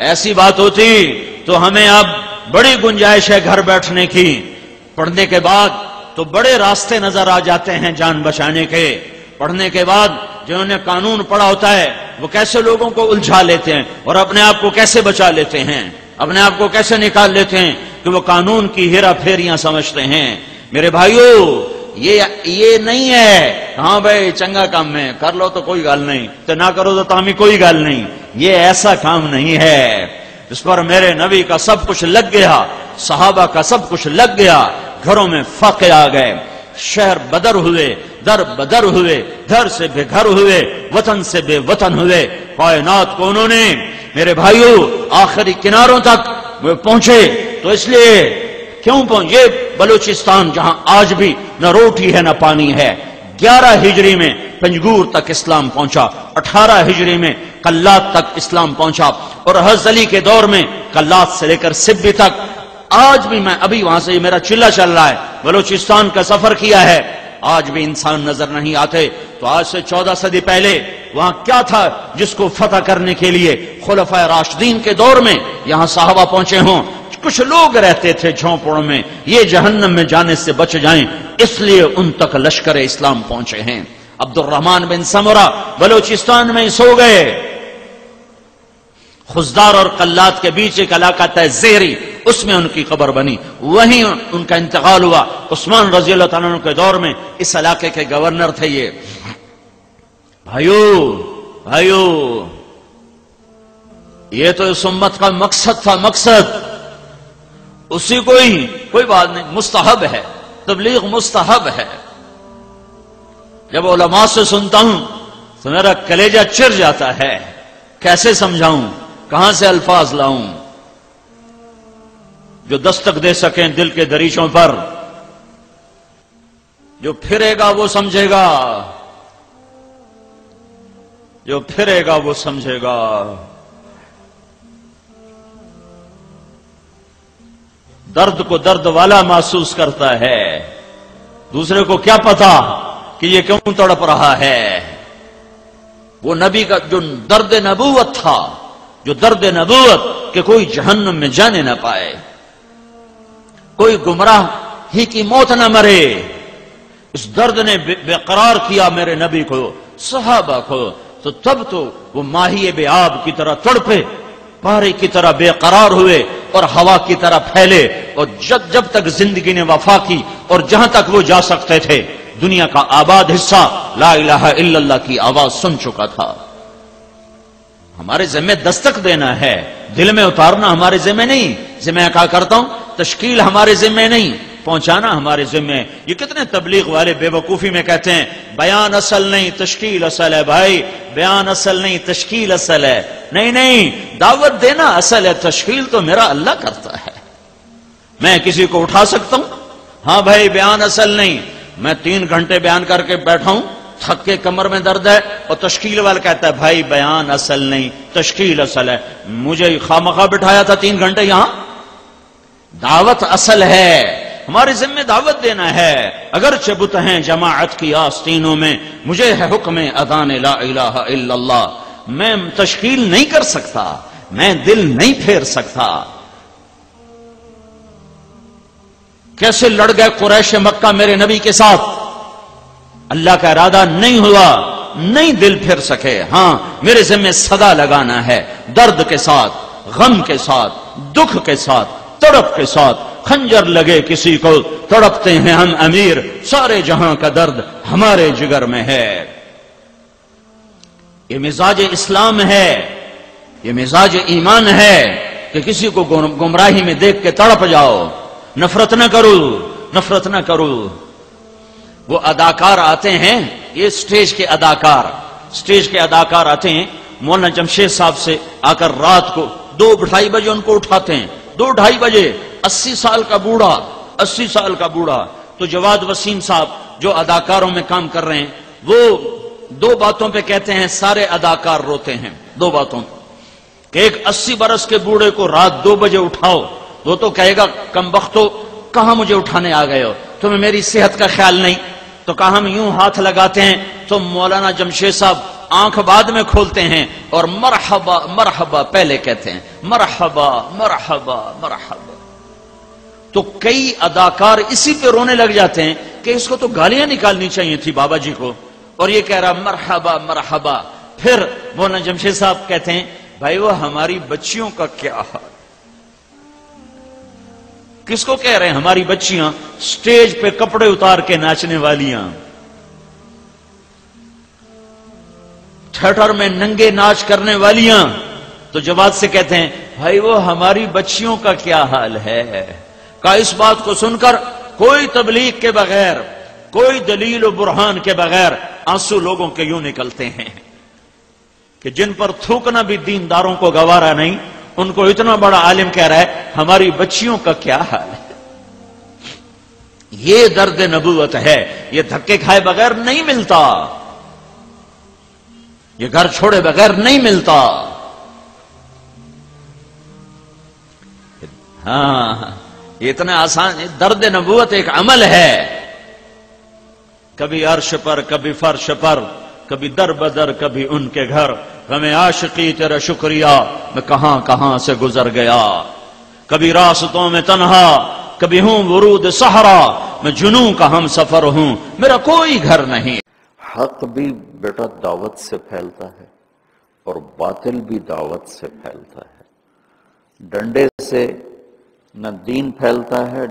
ایسی بات ہوتی تو ہمیں اب بڑی گنجائش ہے گھر بیٹھنے کی، پڑھنے کے بعد تو بڑے راستے نظر آ جاتے ہیں جان بچانے کے، پڑھنے کے بعد جنہوں نے قانون پڑھا ہوتا ہے وہ کیسے لوگوں کو الجھا لیتے ہیں اور اپنے آپ کو کیسے بچا لیتے ہیں، اپنے آپ کو کیسے نکال لیتے ہیں کہ وہ قانون کی ہیرا پھیریاں سمجھتے ہیں۔ میرے بھائیو، یہ نہیں ہے ہاں بھائی چنگا کام ہے کر لو تو کوئی گال نہیں، تو نہ کرو تو ہمیں کوئی گال نہیں، یہ ایسا کام نہیں ہے۔ اس پر میرے نبی کا سب کچھ لگ گیا، صحابہ کا سب کچھ لگ گیا، گھروں میں فاقے آ گئے، شہر بدر ہوئے، در بدر ہوئے، گھر سے بے گھر ہوئے، وطن سے بے وطن ہوئے، کائنات کو انہوں نے میرے بھائیو آخری کناروں تک وہ پہنچے۔ تو اس لیے کیوں پہنچے؟ بلوچستان جہاں آج بھی نہ روٹی ہے نہ پانی ہے، 11 ہجری میں پنجگور تک اسلام پہنچا، 18 ہجری میں قلات تک اسلام پہنچا، اور حضرت علی کے دور میں قلات سے لے کر سبی تک۔ آج بھی میں ابھی وہاں سے میرا چلہ چل رہا ہے، بلوچستان کا سفر کیا ہے، آج بھی انسان نظر نہیں آتے۔ تو آج سے 14 صدی پہلے وہاں کیا تھا جس کو فتح کرنے کے لیے خلفائے راشدین کے دور میں یہاں صحابہ پہنچے ہوں؟ کچھ لوگ رہتے تھے جھونپڑوں میں، یہ جہنم میں جانے سے بچ جائیں اس لیے ان تک لشکر اسلام پہنچے ہیں۔ عبد الرحمن بن سمرہ بلوچستان میں سو گئے، خزدار اور قلات کے بیچ ایک علاقہ تھا زیری، اس میں ان کی قبر بنی، وہیں ان کا انتقال ہوا۔ عثمان رضی اللہ تعالیٰ عنہ کے دور میں اس علاقے کے گورنر تھے یہ۔ بھائیو یہ تو اس امت کا مقصد تھا، مقصد اسی کوئی بات نہیں، مستحب ہے، تبلیغ مستحب ہے۔ جب علماء سے سنتا ہوں تو میرا کلیجہ چر جاتا ہے، کیسے سمجھاؤں، کہاں سے الفاظ لاؤں جو دستک دے سکیں دل کے دریچوں پر۔ جو پھرے گا وہ سمجھے گا، جو پھرے گا وہ سمجھے گا۔ درد کو درد والا محسوس کرتا ہے، دوسرے کو کیا پتا کہ یہ کیوں تڑپ رہا ہے۔ وہ نبی کا جو درد نبوت تھا، جو درد نبوت کہ کوئی جہنم میں جانے نہ پائے، کوئی گمراہ ہی کی موت نہ مرے، اس درد نے بے قرار کیا میرے نبی کو، صحابہ کو۔ تو تب تو وہ ماہی بے آب کی طرح تڑپے، پارے کی طرح بے قرار ہوئے اور ہوا کی طرح پھیلے، اور جب تک زندگی نے وفا کی اور جہاں تک وہ جا سکتے تھے دنیا کا آباد حصہ لا الہ الا اللہ کی آواز سن چکا تھا۔ ہمارے ذمہ دستک دینا ہے، دل میں اتارنا ہمارے ذمہ نہیں۔ ذمہ کہا کرتا ہوں، تشکیل ہمارے ذمہ نہیں، پہنچانا ہمارے ذمہ ہے۔ یہ کتنے تبلیغ والے بے وقوفی میں کہتے ہیں بیان اصل نہیں تشکیل اصل ہے۔ بھائی بیان اصل نہیں تشکیل اصل ہے، نہیں، دعوت دینا اصل ہے، تشکیل تو میرا اللہ کرتا ہے۔ میں کسی کو اٹھا سکتا ہوں، ہاں بھائی بیان اصل نہیں، میں 3 گھنٹے بیان کر کے بیٹھا ہوں، تھک کے کمر میں درد ہے، اور تشکیل والا کہتا ہے بھائی بیان اصل نہیں تشکیل اصل ہے۔ مجھے خامخواہ بٹھایا تھا 3 گھنٹے یہاں، دعوت اصل ہے، ہمارے ذمہ دعوت دینا ہے۔ اگر بت ہیں جماعت کی آستینوں میں، مجھے ہے حکم اذان لا الہ الا اللہ، میں تشکیل نہیں کر سکتا، میں دل نہیں پھیر سکتا۔ کیسے لڑ گئے قریش مکہ میرے نبی کے ساتھ، اللہ کا ارادہ نہیں ہوا، نہیں دل پھر سکے۔ ہاں میرے ذمہ صدا لگانا ہے، درد کے ساتھ، غم کے ساتھ، دکھ کے ساتھ، تڑپ کے ساتھ۔ خنجر لگے کسی کو تڑپتے ہیں ہم امیر، سارے جہاں کا درد ہمارے جگر میں ہے۔ یہ مزاج اسلام ہے، یہ مزاج ایمان ہے کہ کسی کو گمراہی میں دیکھ کے تڑپ جاؤ، نفرت نہ کرو، نفرت نہ کرو۔ وہ اداکار آتے ہیں، یہ سٹیج کے اداکار آتے ہیں، مولانا جمشید صاحب سے آ کر رات کو 2-2:30 بجے ان کو اٹھاتے ہیں، 2-2:30 بجے 80 سال کا بوڑھا۔ تو جواد وسیم صاحب جو اداکاروں میں کام کر رہے ہیں، وہ 2 باتوں پہ کہتے ہیں سارے اداکار روتے ہیں، 2 باتوں کہ ایک 80 برس کے بوڑھے کو رات 2 بجے اٹھاؤ، وہ تو کہے گا کمبختو کہاں مجھے اٹھانے آ گئے ہو، تمہیں میری صحت کا خیال نہیں۔ تو کہا ہم یوں ہاتھ لگاتے ہیں تو مولانا جمشید صاحب آنکھ بعد میں کھولتے ہیں، اور مرحبا مرحبا پہلے کہتے ہیں، مرحبا مرحبا مرحبا. تو کئی اداکار اسی پہ رونے لگ جاتے ہیں کہ اس کو تو گالیاں نکالنی چاہیے تھی بابا جی کو، اور یہ کہہ رہا مرحبا مرحبا. پھر مولانا جمشید صاحب کہتے ہیں بھائی وہ ہماری بچیوں کا کیا حال. کس کو کہہ رہے ہیں؟ ہماری بچیاں سٹیج پہ کپڑے اتار کے ناچنے والیاں، تھیٹر میں ننگے ناچ کرنے والیاں. تو جماعت سے کہتے ہیں بھائی وہ ہماری بچیوں کا کیا حال ہے. کہ اس بات کو سن کر کوئی تبلیغ کے بغیر، کوئی دلیل و برہان کے بغیر آنسو لوگوں کے یوں نکلتے ہیں کہ جن پر تھوکنا بھی دینداروں کو گوارا نہیں، ان کو اتنا بڑا عالم کہہ رہا ہے ہماری بچیوں کا کیا حال ہے. یہ درد نبوت ہے، یہ دھکے کھائے بغیر نہیں ملتا، یہ گھر چھوڑے بغیر نہیں ملتا. ہاں یہ اتنا آسان، درد نبوت ایک عمل ہے. کبھی عرش پر، کبھی فرش پر، کبھی در بدر، کبھی ان کے گھر. ہمیں عاشقی تیرا شکریہ میں کہاں کہاں سے گزر گیا. کبھی راستوں میں تنہا، کبھی ہوں ورود صحرا. میں جنوں کا ہم سفر ہوں، میرا کوئی گھر نہیں. حق بھی بیٹا دعوت سے پھیلتا ہے اور باطل بھی دعوت سے پھیلتا ہے. ڈنڈے سے نہ دین پھیلتا ہے،